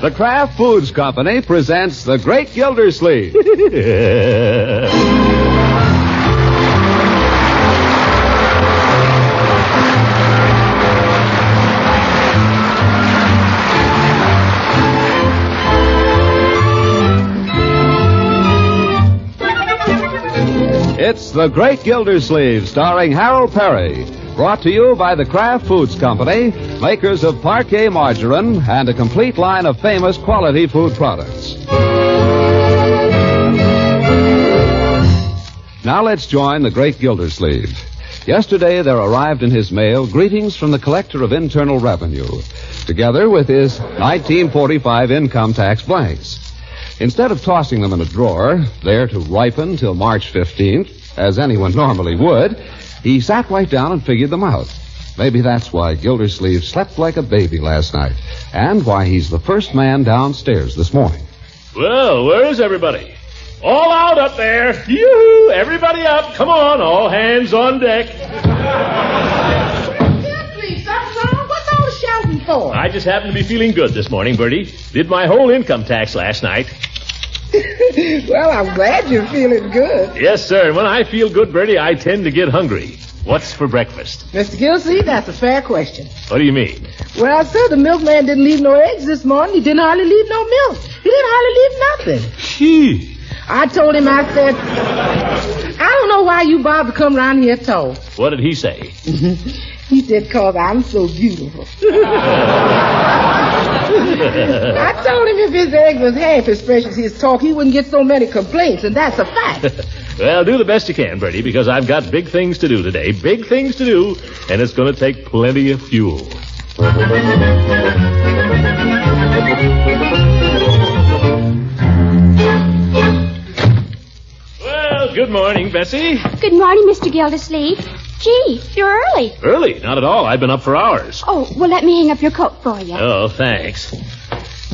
The Kraft Foods Company presents The Great Gildersleeve. It's The Great Gildersleeve, starring Harold Peary. Brought to you by the Kraft Foods Company, makers of Parquet margarine and a complete line of famous quality food products. Now let's join the Great Gildersleeve. Yesterday there arrived in his mail greetings from the Collector of Internal Revenue, together with his 1945 income tax blanks. Instead of tossing them in a drawer, there to ripen till March 15th, as anyone normally would, he sat right down and figured them out. Maybe that's why Gildersleeve slept like a baby last night, and why he's the first man downstairs this morning. Well, where's everybody? All out up there. Yoo-hoo! Everybody up. Come on, all hands on deck. Gildersleeve, something wrong? What's all the shouting for? I just happened to be feeling good this morning, Bertie. Did my whole income tax last night. Well, I'm glad you're feeling good. Yes, sir. And when I feel good, Bertie, I tend to get hungry. What's for breakfast? Mr. Gildersleeve, that's a fair question. What do you mean? Well, sir, the milkman didn't leave no eggs this morning. He didn't hardly leave no milk. He didn't hardly leave nothing. Gee. I told him, I said, I don't know why you bothered to come around here at all. What did he say? He said, 'cause I'm so beautiful. I told him if his egg was half as fresh as his talk, he wouldn't get so many complaints, and that's a fact. Well, do the best you can, Bertie, because I've got big things to do today. Big things to do, and it's going to take plenty of fuel. Well, good morning, Bessie. Good morning, Mr. Gildersleeve. Gee, you're early. Early? Not at all. I've been up for hours. Oh, well, let me hang up your coat for you. Oh, thanks.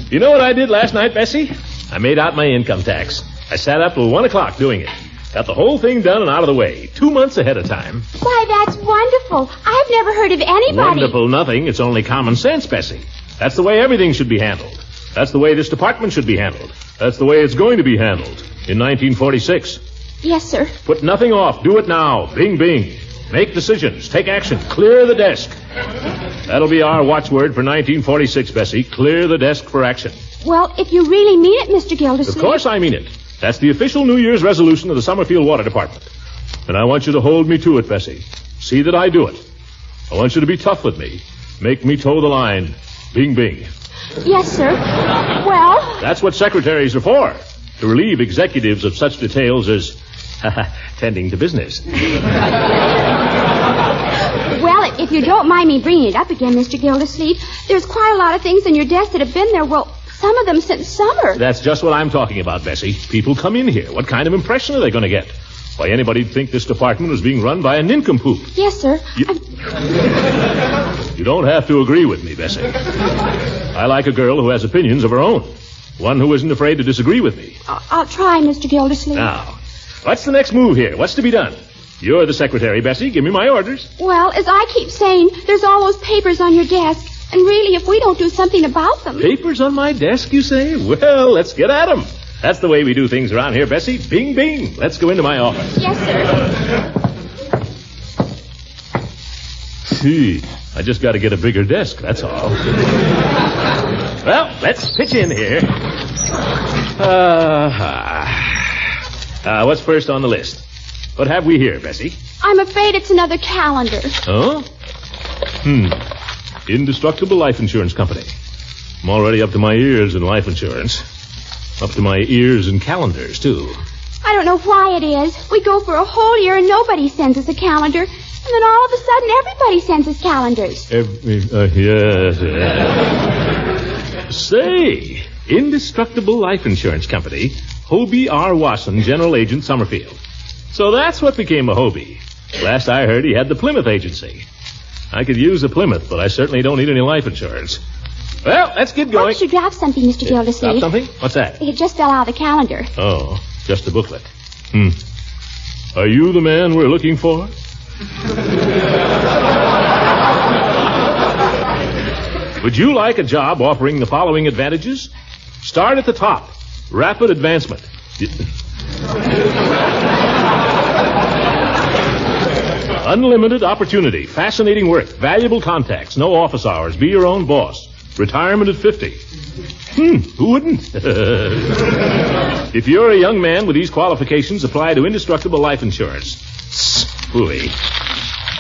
You know what I did last night, Bessie? I made out my income tax. I sat up till 1 o'clock doing it. Got the whole thing done and out of the way, 2 months ahead of time. Why, that's wonderful. I've never heard of anybody. Wonderful nothing. It's only common sense, Bessie. That's the way everything should be handled. That's the way this department should be handled. That's the way it's going to be handled in 1946. Yes, sir. Put nothing off. Do it now. Bing, bing. Make decisions. Take action. Clear the desk. That'll be our watchword for 1946, Bessie. Clear the desk for action. Well, if you really mean it, Mr. Gildersleeve. Of course I mean it. That's the official New Year's resolution of the Summerfield Water Department. And I want you to hold me to it, Bessie. See that I do it. I want you to be tough with me. Make me toe the line. Bing, bing. Yes, sir. Well... That's what secretaries are for. To relieve executives of such details as... tending to business. Well, if you don't mind me bringing it up again, Mr. Gildersleeve, there's quite a lot of things on your desk that have been there, well, some of them since summer. That's just what I'm talking about, Bessie. People come in here. What kind of impression are they going to get? Why, anybody'd think this department was being run by a nincompoop. Yes, sir. You don't have to agree with me, Bessie. I like a girl who has opinions of her own. One who isn't afraid to disagree with me. I'll try, Mr. Gildersleeve. Now, what's the next move here? What's to be done? You're the secretary, Bessie. Give me my orders. Well, as I keep saying, there's all those papers on your desk. And really, if we don't do something about them... Papers on my desk, you say? Well, let's get at them. That's the way we do things around here, Bessie. Bing, bing. Let's go into my office. Yes, sir. Gee, I just got to get a bigger desk, that's all. Well, let's pitch in here. What's first on the list? What have we here, Bessie? I'm afraid it's another calendar. Oh? Indestructible Life Insurance Company. I'm already up to my ears in life insurance. Up to my ears in calendars, too. I don't know why it is. We go for a whole year and nobody sends us a calendar. And then all of a sudden, everybody sends us calendars. Yes. Say, Indestructible Life Insurance Company, Hobie R. Wasson, General Agent, Summerfield. So that's what became a Hobie. Last I heard, he had the Plymouth Agency. I could use a Plymouth, but I certainly don't need any life insurance. Well, let's get going. Why don't you drop something, Mr. Gildersleeve? Drop something? What's that? It just fell out of the calendar. Oh, just a booklet. Are you the man we're looking for? Would you like a job offering the following advantages? Start at the top. Rapid advancement. Unlimited opportunity. Fascinating work. Valuable contacts. No office hours. Be your own boss. Retirement at 50. Who wouldn't? If you're a young man with these qualifications, apply to Indestructible Life Insurance. Phooey.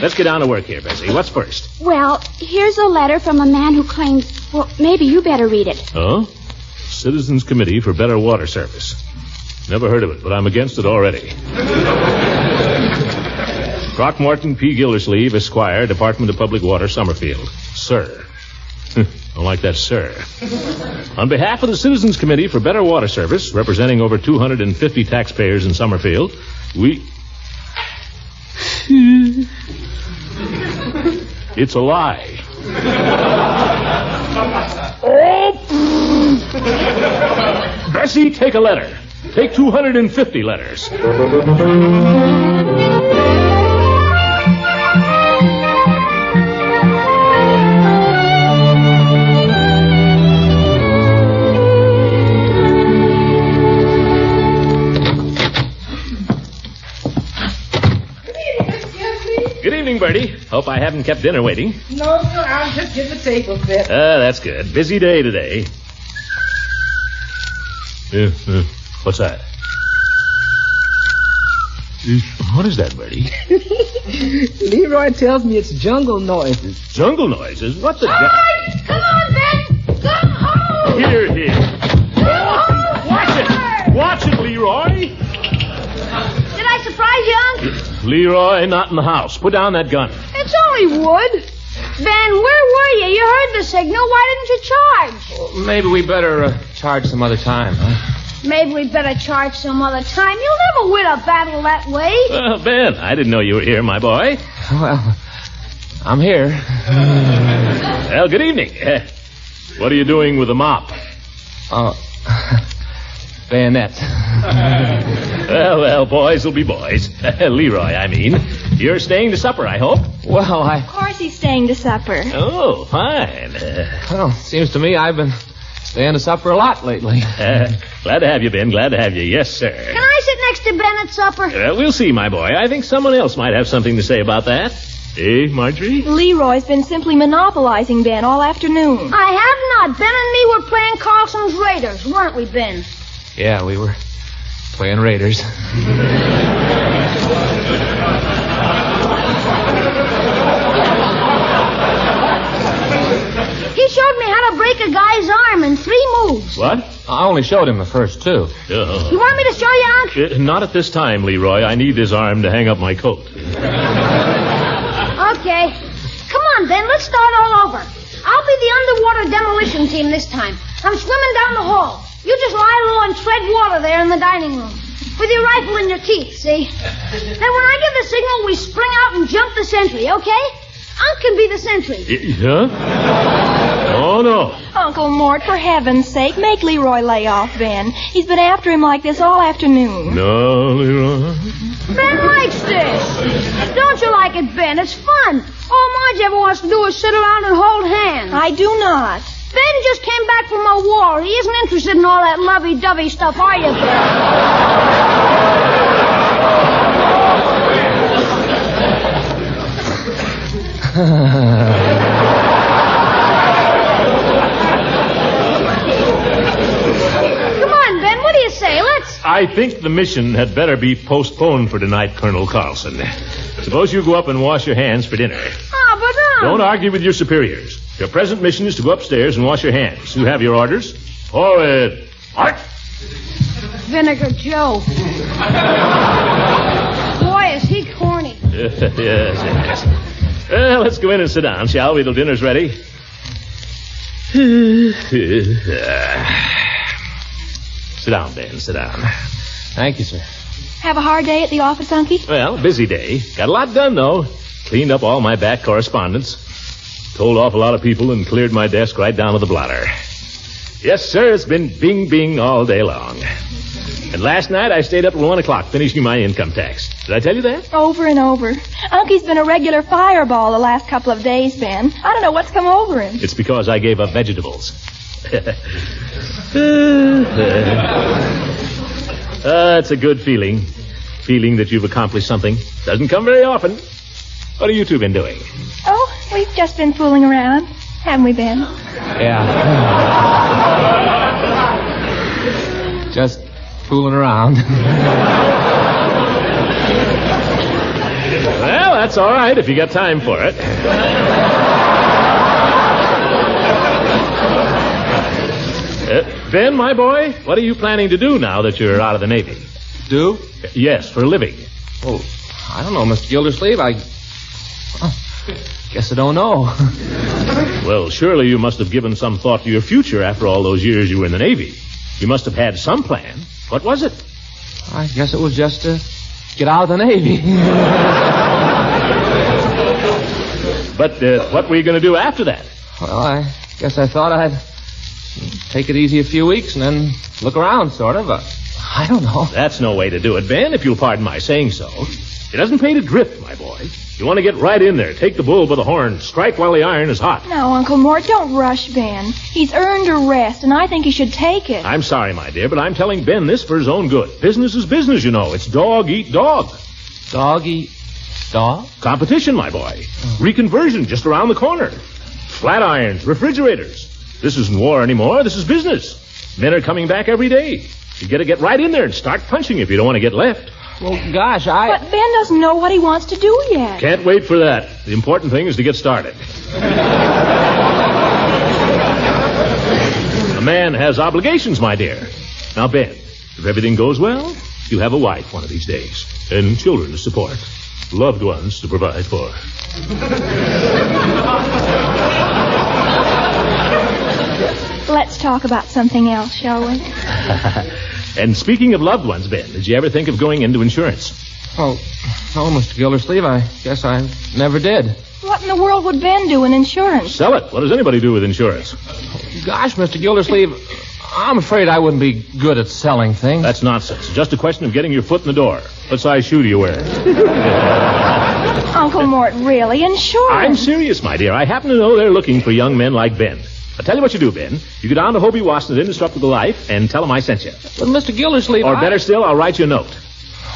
Let's get down to work here, Bessie. What's first? Well, here's a letter from a man who claims... Well, maybe you better read it. Oh? Citizens Committee for Better Water Service. Never heard of it, but I'm against it already. Throckmorton P. Gildersleeve, Esquire, Department of Public Water, Summerfield. Sir. Don't like that, sir. On behalf of the Citizens Committee for Better Water Service, representing over 250 taxpayers in Summerfield, we... It's a lie. Oh! Bessie, take a letter. Take 250 letters. Good evening, Bertie. Hope I haven't kept dinner waiting. No, sir, I'm just getting the table set. That's good. Busy day today. What's that? What is that, Bertie? Leroy tells me it's jungle noises. Jungle noises? What the... Come on, Ben! Come home! Here. Watch it! Watch it, Leroy! Did I surprise you, Unc? Leroy, not in the house. Put down that gun. It's only wood. Ben, where were you? You heard the signal. Why didn't you charge? Well, maybe we better charge some other time, huh? Maybe we'd better charge some other time. You'll never win a battle that way. Well, Ben, I didn't know you were here, my boy. Well, I'm here. Well, good evening. What are you doing with the mop? Bayonet. Well, boys will be boys. Leroy, I mean. You're staying to supper, I hope? Well, Of course he's staying to supper. Oh, fine. Well, seems to me I've been staying to supper a lot lately. Glad to have you, Ben. Glad to have you. Yes, sir. Can I sit next to Ben at supper? We'll see, my boy. I think someone else might have something to say about that. Eh, Marjorie? Leroy's been simply monopolizing Ben all afternoon. I have not. Ben and me were playing Carlson's Raiders, weren't we, Ben? Yeah, we were playing Raiders. He showed me how to break a guy's arm in 3 moves. What? I only showed him the first 2. You want me to show you, Unc? Not at this time, Leroy. I need this arm to hang up my coat. Okay. Come on, Ben. Let's start all over. I'll be the underwater demolition team this time. I'm swimming down the hall. You just lie low and tread water there in the dining room. With your rifle in your teeth, see? Then when I give the signal, we spring out and jump the sentry, okay? Unc can be the sentry. Huh? Oh, no. Uncle Mort, for heaven's sake, make Leroy lay off Ben. He's been after him like this all afternoon. No, Leroy. Ben likes this. Don't you like it, Ben? It's fun. All Marge ever wants to do is sit around and hold hands. I do not. Ben just came back from a war. He isn't interested in all that lovey-dovey stuff, are you, Come on, Ben. What do you say? Let's... I think the mission had better be postponed for tonight, Colonel Carlson. Suppose you go up and wash your hands for dinner. Oh, but Don't argue with your superiors. Your present mission is to go upstairs and wash your hands. You have your orders. Forward. March. Vinegar Joe. Boy, is he corny. Yes. Well, let's go in and sit down, shall we, till dinner's ready? Sit down, Ben. Sit down. Thank you, sir. Have a hard day at the office, Unky? Well, busy day. Got a lot done, though. Cleaned up all my back correspondence. Told off a lot of people and cleared my desk right down to the blotter. Yes, sir, it's been bing-bing all day long. And last night I stayed up till 1 o'clock finishing my income tax. Did I tell you that? Over and over. Uncie's been a regular fireball the last couple of days, Ben. I don't know what's come over him. It's because I gave up vegetables. It's a good feeling. Feeling that you've accomplished something. Doesn't come very often. What have you two been doing? Oh, we've just been fooling around. Haven't we, Ben? Yeah. Just fooling around. Well, that's all right if you got time for it. Ben, my boy, what are you planning to do now that you're out of the Navy? Do? Yes, for a living. Oh, I don't know, Mr. Gildersleeve. Guess I don't know. Well, surely you must have given some thought to your future after all those years you were in the Navy. You must have had some plan. What was it? I guess it was just to get out of the Navy. But what were you going to do after that? Well, I guess I thought I'd take it easy a few weeks and then look around, sort of. I don't know. That's no way to do it, Ben, if you'll pardon my saying so. It doesn't pay to drift, my boy. You want to get right in there, take the bull by the horn, strike while the iron is hot. No, Uncle Mort, don't rush Ben. He's earned a rest, and I think he should take it. I'm sorry, my dear, but I'm telling Ben this for his own good. Business is business, you know. It's dog eat dog. Dog eat dog? Competition, my boy. Reconversion just around the corner. Flat irons, refrigerators. This isn't war anymore. This is business. Men are coming back every day. You got to get right in there and start punching if you don't want to get left. Well, gosh, But Ben doesn't know what he wants to do yet. Can't wait for that. The important thing is to get started. A man has obligations, my dear. Now, Ben, if everything goes well, you have a wife one of these days. And children to support. Loved ones to provide for. Let's talk about something else, shall we? And speaking of loved ones, Ben, did you ever think of going into insurance? Oh, no, Mr. Gildersleeve, I guess I never did. What in the world would Ben do in insurance? Sell it. What does anybody do with insurance? Gosh, Mr. Gildersleeve, I'm afraid I wouldn't be good at selling things. That's nonsense. Just a question of getting your foot in the door. What size shoe do you wear? Uncle Mort, really? Insurance? I'm serious, my dear. I happen to know they're looking for young men like Ben. I'll tell you what you do, Ben. You go down to Hobie Watson's Indestructible Life and tell him I sent you. But, Mr. Gildersleeve, Or better still, I'll write you a note.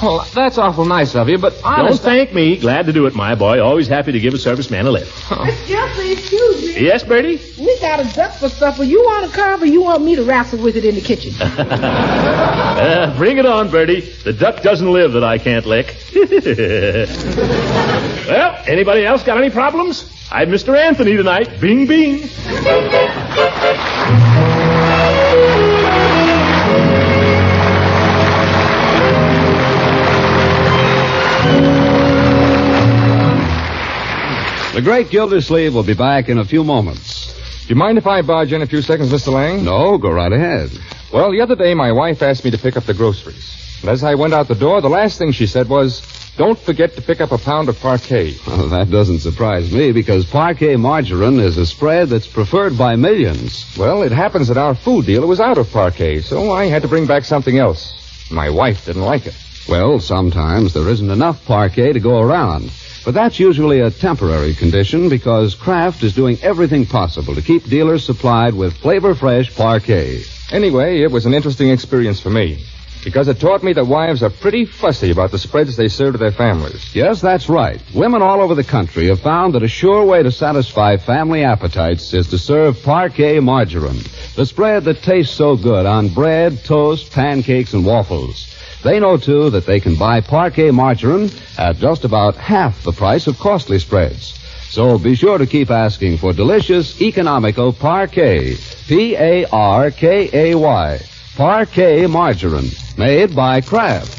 Well, that's awful nice of you, but honest... Don't thank me. Glad to do it, my boy. Always happy to give a serviceman a lift. Miss Gildersleeve, excuse me. Yes, Bertie? We got a duck for supper. You want to carve or you want me to wrestle with it in the kitchen? Bring it on, Bertie. The duck doesn't live that I can't lick. Well, anybody else got any problems? I'm Mr. Anthony tonight. Bing, bing. The Great Gildersleeve will be back in a few moments. Do you mind if I barge in a few seconds, Mr. Lang? No, go right ahead. Well, the other day, my wife asked me to pick up the groceries. And as I went out the door, the last thing she said was, "Don't forget to pick up a pound of parquet." Well, that doesn't surprise me, because parquet margarine is a spread that's preferred by millions. Well, it happens that our food dealer was out of parquet, so I had to bring back something else. My wife didn't like it. Well, sometimes there isn't enough parquet to go around. But that's usually a temporary condition because Kraft is doing everything possible to keep dealers supplied with flavor-fresh parquet. Anyway, it was an interesting experience for me, because it taught me that wives are pretty fussy about the spreads they serve to their families. Yes, that's right. Women all over the country have found that a sure way to satisfy family appetites is to serve parquet margarine, the spread that tastes so good on bread, toast, pancakes, and waffles. They know, too, that they can buy parquet margarine at just about half the price of costly spreads. So be sure to keep asking for delicious, economical parquet, P-A-R-K-A-Y, parquet margarine, made by Kraft.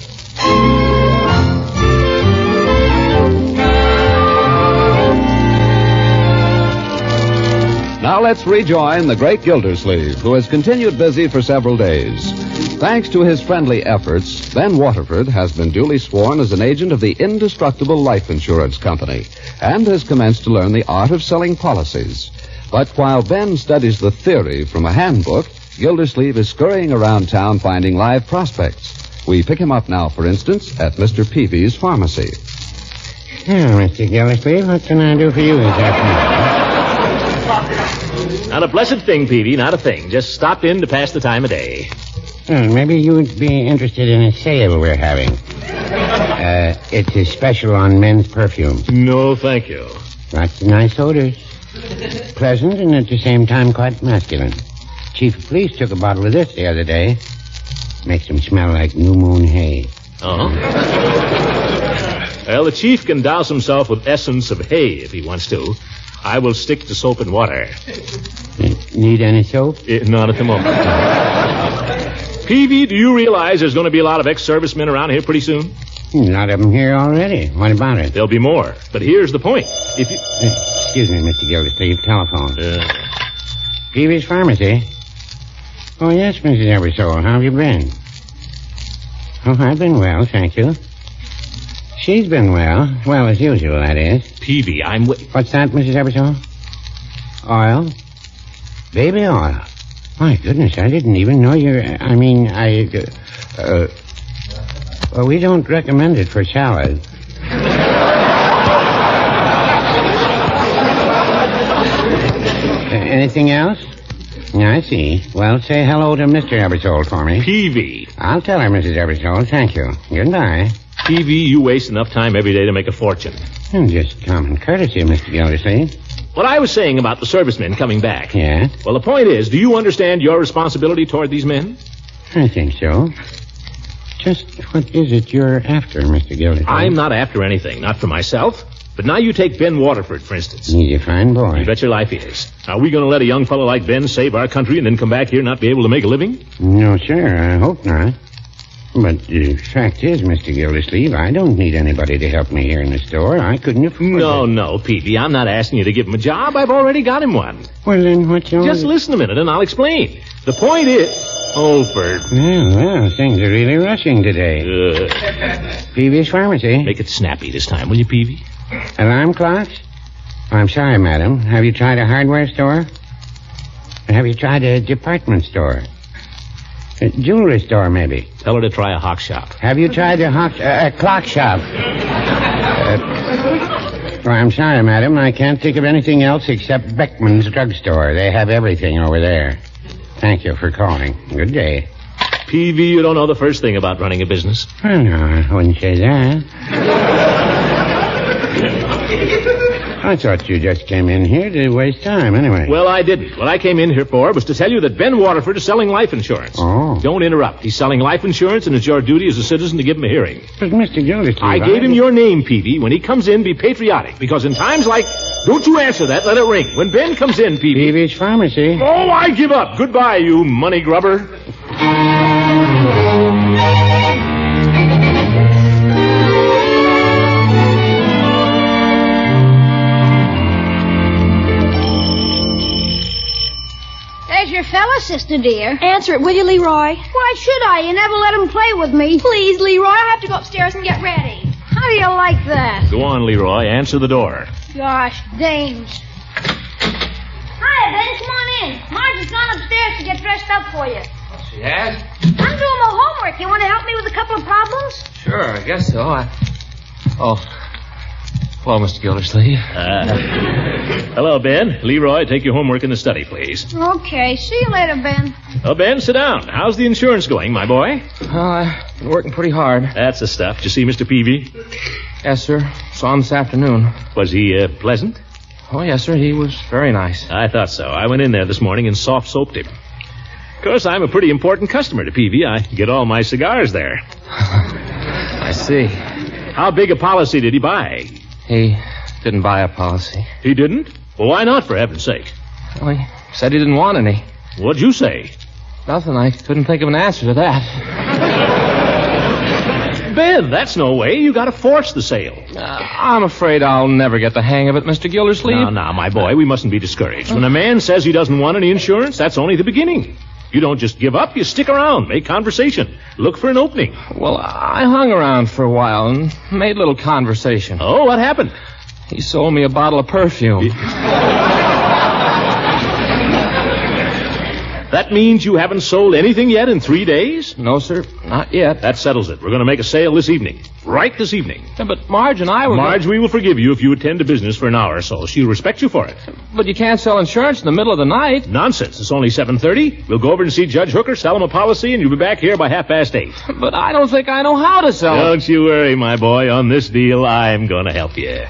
Now let's rejoin the Great Gildersleeve, who has continued busy for several days. Thanks to his friendly efforts, Ben Waterford has been duly sworn as an agent of the Indestructible Life Insurance Company and has commenced to learn the art of selling policies. But while Ben studies the theory from a handbook, Gildersleeve is scurrying around town finding live prospects. We pick him up now, for instance, at Mr. Peavy's pharmacy. Well, Mr. Gildersleeve, what can I do for you this afternoon? Not a blessed thing, Peavy, not a thing. Just stopped in to pass the time of day. Well, maybe you'd be interested in a sale we're having. It's a special on men's perfume. No, thank you. Lots of nice odors. Pleasant and at the same time quite masculine. Chief of Police took a bottle of this the other day. Makes him smell like new moon hay. Oh? Well, the chief can douse himself with essence of hay if he wants to. I will stick to soap and water. Need any soap? Not at the moment. Peavy, do you realize there's going to be a lot of ex-servicemen around here pretty soon? A lot of them here already. What about it? There'll be more. But here's the point. If you... Excuse me, Mr. Gildersleeve. Telephone. Peavy's Pharmacy. Oh, yes, Mrs. Eversole. How have you been? Oh, I've been well, thank you. She's been well. Well, as usual, that is. Peavy, What's that, Mrs. Eversole? Oil? Baby oil. My goodness, I didn't even know well, we don't recommend it for salad. Anything else? I see. Well, say hello to Mr. Eversole for me. Peavy. I'll tell her, Mrs. Eversole. Thank you. Goodbye. Peavy, you waste enough time every day to make a fortune. Just common courtesy, Mr. Gildersleeve. What I was saying about the servicemen coming back. Yeah? Well, the point is, do you understand your responsibility toward these men? I think so. Just what is it you're after, Mr. Gildersleeve? I'm not after anything, not for myself. But now you take Ben Waterford, for instance. He's a fine boy. You bet your life he is. Are we going to let a young fellow like Ben save our country and then come back here and not be able to make a living? No, sir. I hope not. But the fact is, Mr. Gildersleeve, I don't need anybody to help me here in the store. I couldn't afford it. No, Peavy. I'm not asking you to give him a job. I've already got him one. Well, then what's your... Just listen a minute and I'll explain. The point is... Olford. Well, things are really rushing today. Peavy's Pharmacy. Make it snappy this time, will you, Peavy? Alarm clocks? Oh, I'm sorry, madam. Have you tried a hardware store? Have you tried a department store? A jewelry store, maybe? Tell her to try a hock shop. Have you tried a clock shop? Oh, I'm sorry, madam. I can't think of anything else except Beckman's drugstore. They have everything over there. Thank you for calling. Good day. Peavy, you don't know the first thing about running a business. Well, no, I wouldn't say that. I thought you just came in here to waste time, anyway. Well, I didn't. What I came in here for was to tell you that Ben Waterford is selling life insurance. Oh. Don't interrupt. He's selling life insurance, and it's your duty as a citizen to give him a hearing. But, Mr. Gildersleeve... I gave him your name, Peavy. When he comes in, be patriotic, because in times like... Don't you answer that. Let it ring. When Ben comes in, Peavy... Peavy's Pharmacy. Oh, I give up. Goodbye, you money grubber. There's your fella, sister dear. Answer it, will you, Leroy? Why should I? You never let him play with me. Please, Leroy, I have to go upstairs and get ready. How do you like that? Go on, Leroy. Answer the door. Gosh, dames. Hiya, Ben. Come on in. Marge's gone upstairs to get dressed up for you. She has? I'm doing my homework. You want to help me with a couple of problems? Sure, I guess so. Hello, Mr. Gildersleeve. Hello, Ben. Leroy, take your homework in the study, please. Okay. See you later, Ben. Oh, Ben, sit down. How's the insurance going, my boy? I've been working pretty hard. That's the stuff. Did you see Mr. Peavy? Yes, sir. Saw him this afternoon. Was he pleasant? Oh, yes, sir. He was very nice. I thought so. I went in there this morning and soft-soaped him. Of course, I'm a pretty important customer to Peavy. I get all my cigars there. I see. How big a policy did he buy? He didn't buy a policy. He didn't? Well, why not, for heaven's sake? Well, he said he didn't want any. What'd you say? Nothing. I couldn't think of an answer to that. Ben, that's no way. You gotta force the sale. I'm afraid I'll never get the hang of it, Mr. Gildersleeve. Now, my boy, we mustn't be discouraged. When a man says he doesn't want any insurance, that's only the beginning. You don't just give up. You stick around, make conversation, look for an opening. Well, I hung around for a while and made little conversation. Oh, what happened? He sold me a bottle of perfume. That means you haven't sold anything yet in 3 days? No, sir, not yet. That settles it. We're going to make a sale this evening. Right this evening. Yeah, but Marge and I were... Marge, we will forgive you if you attend to business for an hour or so. She'll respect you for it. But you can't sell insurance in the middle of the night. Nonsense. It's only 7:30. We'll go over and see Judge Hooker, sell him a policy, and you'll be back here by 8:30. But I don't think I know how to sell it. Don't you worry, my boy. On this deal, I'm going to help you.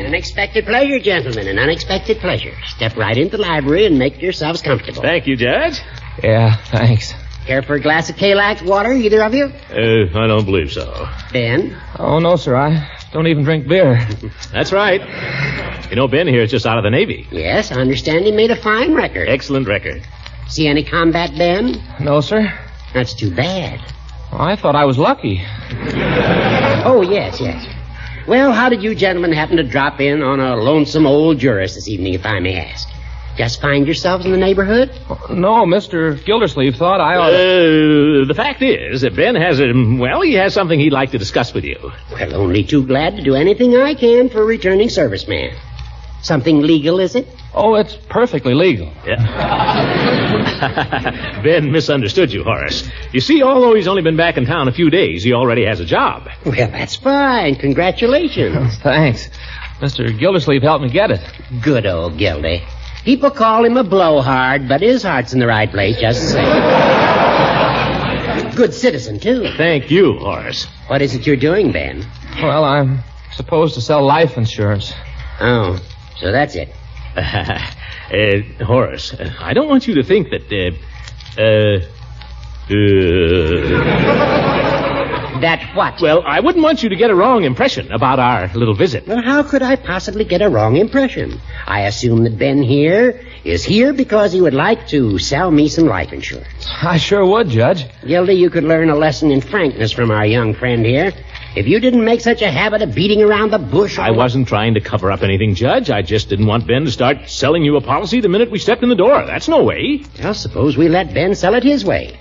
Unexpected pleasure, gentlemen, an unexpected pleasure. Step right into the library and make yourselves comfortable. Thank you, Judge. Yeah, thanks. Care for a glass of Kalax water, either of you? I don't believe so. Ben? Oh, no, sir, I don't even drink beer. That's right. You know, Ben here is just out of the Navy. Yes, I understand he made a fine record. Excellent record. See any combat, Ben? No, sir. That's too bad. Well, I thought I was lucky. Oh, yes. Well, how did you gentlemen happen to drop in on a lonesome old jurist this evening, if I may ask? Just find yourselves in the neighborhood? No, Mr. Gildersleeve thought I ought to... The fact is that Ben has he has something he'd like to discuss with you. Well, only too glad to do anything I can for a returning serviceman. Something legal, is it? Oh, it's perfectly legal. Yeah. Ben misunderstood you, Horace. You see, although he's only been back in town a few days, he already has a job. Well, that's fine. Congratulations. Thanks. Mr. Gildersleeve helped me get it. Good old Gildy. People call him a blowhard, but his heart's in the right place just the same. Good citizen, too. Thank you, Horace. What is it you're doing, Ben? Well, I'm supposed to sell life insurance. Oh, so that's it. Horace, I don't want you to think that, That what? Well, I wouldn't want you to get a wrong impression about our little visit. Well, how could I possibly get a wrong impression? I assume that Ben here is here because he would like to sell me some life insurance. I sure would, Judge. Gildy, you could learn a lesson in frankness from our young friend here. If you didn't make such a habit of beating around the bush... I wasn't trying to cover up anything, Judge. I just didn't want Ben to start selling you a policy the minute we stepped in the door. That's no way. Well, suppose we let Ben sell it his way.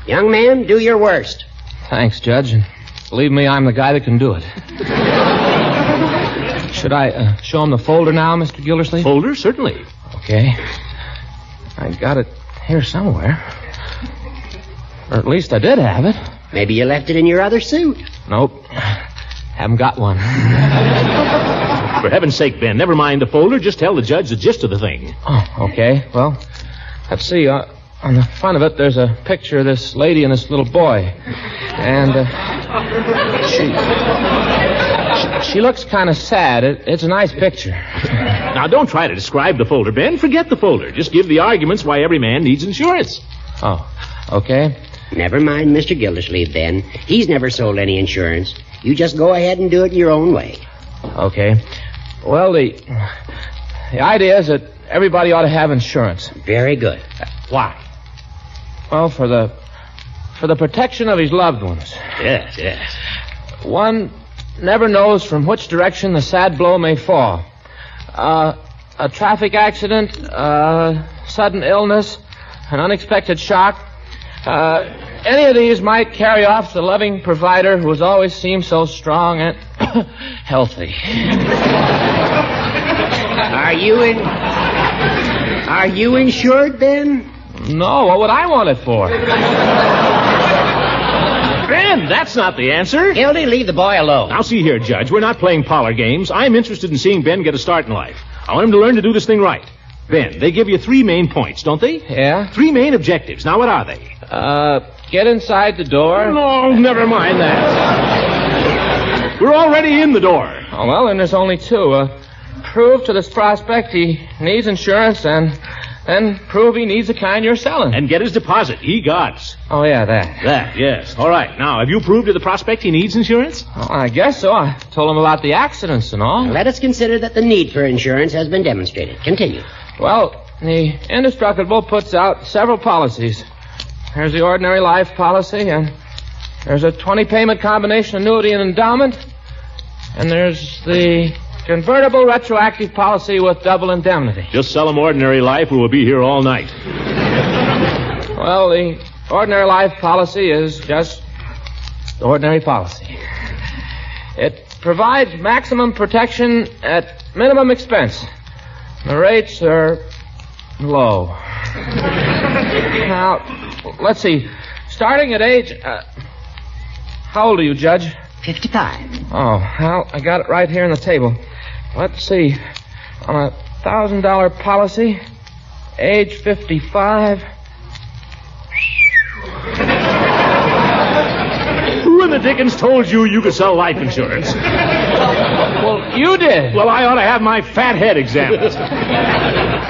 Young man, do your worst. Thanks, Judge. And believe me, I'm the guy that can do it. Should I show him the folder now, Mr. Gildersleeve? Folder? Certainly. Okay. I got it here somewhere. Or at least I did have it. Maybe you left it in your other suit. Nope. Haven't got one. For heaven's sake, Ben, never mind the folder. Just tell the judge the gist of the thing. Oh, okay. Well, let's see. On the front of it, there's a picture of this lady and this little boy. And she looks kind of sad. It's a nice picture. Now, don't try to describe the folder, Ben. Forget the folder. Just give the arguments why every man needs insurance. Oh, okay. Never mind Mr. Gildersleeve, Ben. He's never sold any insurance. You just go ahead and do it your own way. Okay. Well, the idea is that everybody ought to have insurance. Very good. Why? Well, for the protection of his loved ones. Yes. One never knows from which direction the sad blow may fall. A traffic accident, sudden illness, an unexpected shock. Any of these might carry off the loving provider who has always seemed so strong and healthy. Are you insured, Ben? No, what would I want it for? Ben, that's not the answer. Gildy, leave the boy alone. Now, see here, Judge. We're not playing parlor games. I'm interested in seeing Ben get a start in life. I want him to learn to do this thing right. Ben, they give you 3 main points, don't they? Yeah. 3 main objectives. Now, what are they? Get inside the door. No, never mind that. We're already in the door. Oh, well, then there's only 2. Prove to this prospect he needs insurance and then prove he needs the kind you're selling. And get his deposit. He got. Oh, yeah, that. That, yes. All right. Now, have you proved to the prospect he needs insurance? Oh, I guess so. I told him about the accidents and all. Let us consider that the need for insurance has been demonstrated. Continue. Well, the Indestructible puts out several policies. There's the ordinary life policy, and there's a 20-payment combination annuity and endowment, and there's the convertible retroactive policy with double indemnity. Just sell him ordinary life or we'll be here all night. Well, the Ordinary life policy is just ordinary policy. It provides maximum protection at minimum expense. The rates are low. Now, let's see. Starting at age... how old are you, Judge? 55. Oh, well, I got it right here on the table. Let's see. On a $1,000 policy, age 55... Who in the dickens told you could sell life insurance? Well, you did. Well, I ought to have my fat head examined.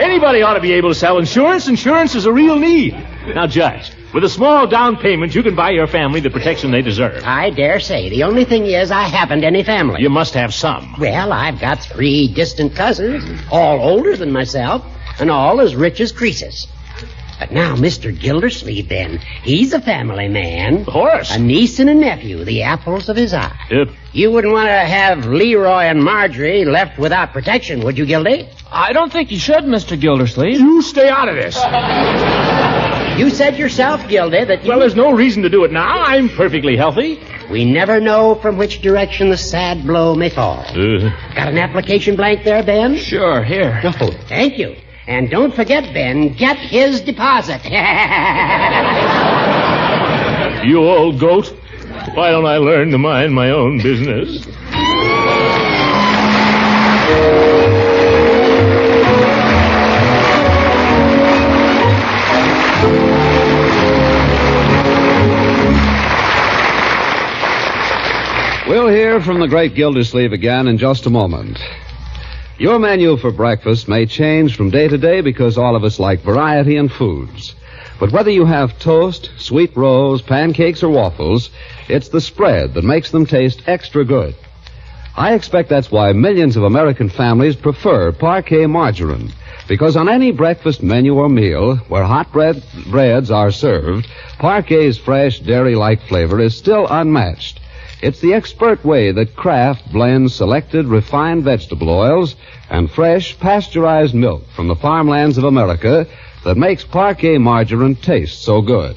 Anybody ought to be able to sell insurance. Insurance is a real need. Now, Judge, with a small down payment, you can buy your family the protection they deserve. I dare say. The only thing is I haven't any family. You must have some. Well, I've got 3 distant cousins, all older than myself, and all as rich as Croesus. But now, Mr. Gildersleeve, then, he's a family man. Of course. A niece and a nephew, the apples of his eye. Yep. You wouldn't want to have Leroy and Marjorie left without protection, would you, Gildy? I don't think you should, Mr. Gildersleeve. You stay out of this. You said yourself, Gildy, that you... Well, there's no reason to do it now. I'm perfectly healthy. We never know from which direction the sad blow may fall. Got an application blank there, Ben? Sure, here. Oh, thank you. And don't forget, Ben, get his deposit. You old goat. Why don't I learn to mind my own business? We'll hear from the Great Gildersleeve again in just a moment. Your menu for breakfast may change from day to day because all of us like variety in foods. But whether you have toast, sweet rolls, pancakes, or waffles, it's the spread that makes them taste extra good. I expect that's why millions of American families prefer Parquet margarine, because on any breakfast menu or meal where hot breads are served, Parquet's fresh, dairy-like flavor is still unmatched. It's the expert way that Kraft blends selected refined vegetable oils and fresh pasteurized milk from the farmlands of America that makes Parquet margarine taste so good.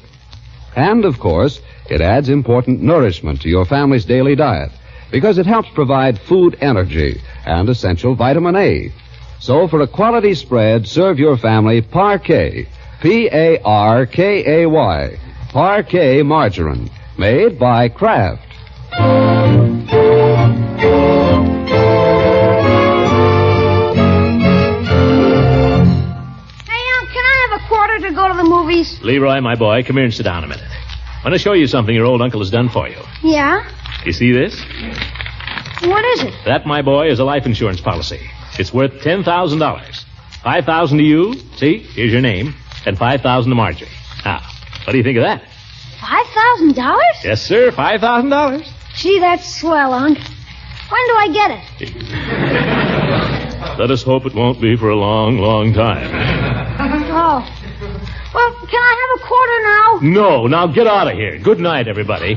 And, of course, it adds important nourishment to your family's daily diet because it helps provide food energy and essential vitamin A. So for a quality spread, serve your family Parquet, P-A-R-K-A-Y, Parquet margarine, made by Kraft. Hey, can I have a quarter to go to the movies? Leroy, my boy, come here and sit down a minute. I want to show you something your old uncle has done for you. Yeah? You see this? What is it? That, my boy, is a life insurance policy. It's worth $10,000. $5,000 to you, see, here's your name, and $5,000 to Marjorie. Now, what do you think of that? $5,000? Yes, sir, $5,000. Gee, that's swell, Unc. When do I get it? Let us hope it won't be for a long, long time. Oh. Well, can I have a quarter now? No, now get out of here. Good night, everybody.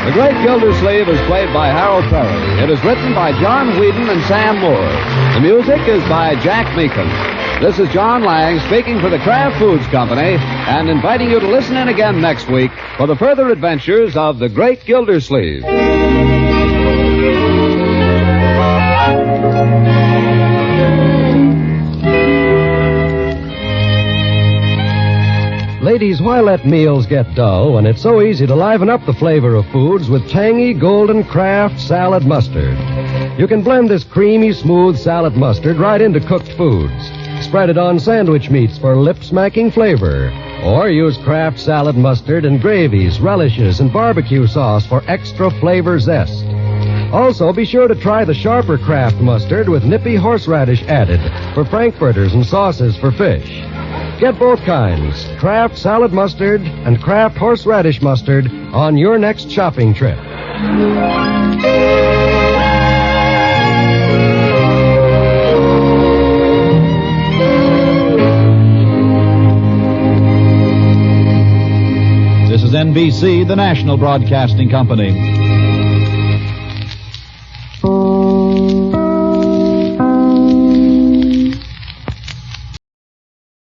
The Great Gildersleeve is played by Harold Peary. It is written by John Whedon and Sam Moore. The music is by Jack Meakin. This is John Lang speaking for the Kraft Foods Company and inviting you to listen in again next week for the further adventures of the Great Gildersleeve. Ladies, why let meals get dull when it's so easy to liven up the flavor of foods with tangy golden Kraft salad mustard? You can blend this creamy, smooth salad mustard right into cooked foods. Spread it on sandwich meats for lip-smacking flavor. Or use Kraft salad mustard in gravies, relishes, and barbecue sauce for extra flavor zest. Also, be sure to try the sharper Kraft mustard with nippy horseradish added for frankfurters and sauces for fish. Get both kinds, Kraft salad mustard and Kraft horseradish mustard, on your next shopping trip. This is NBC, the national broadcasting company.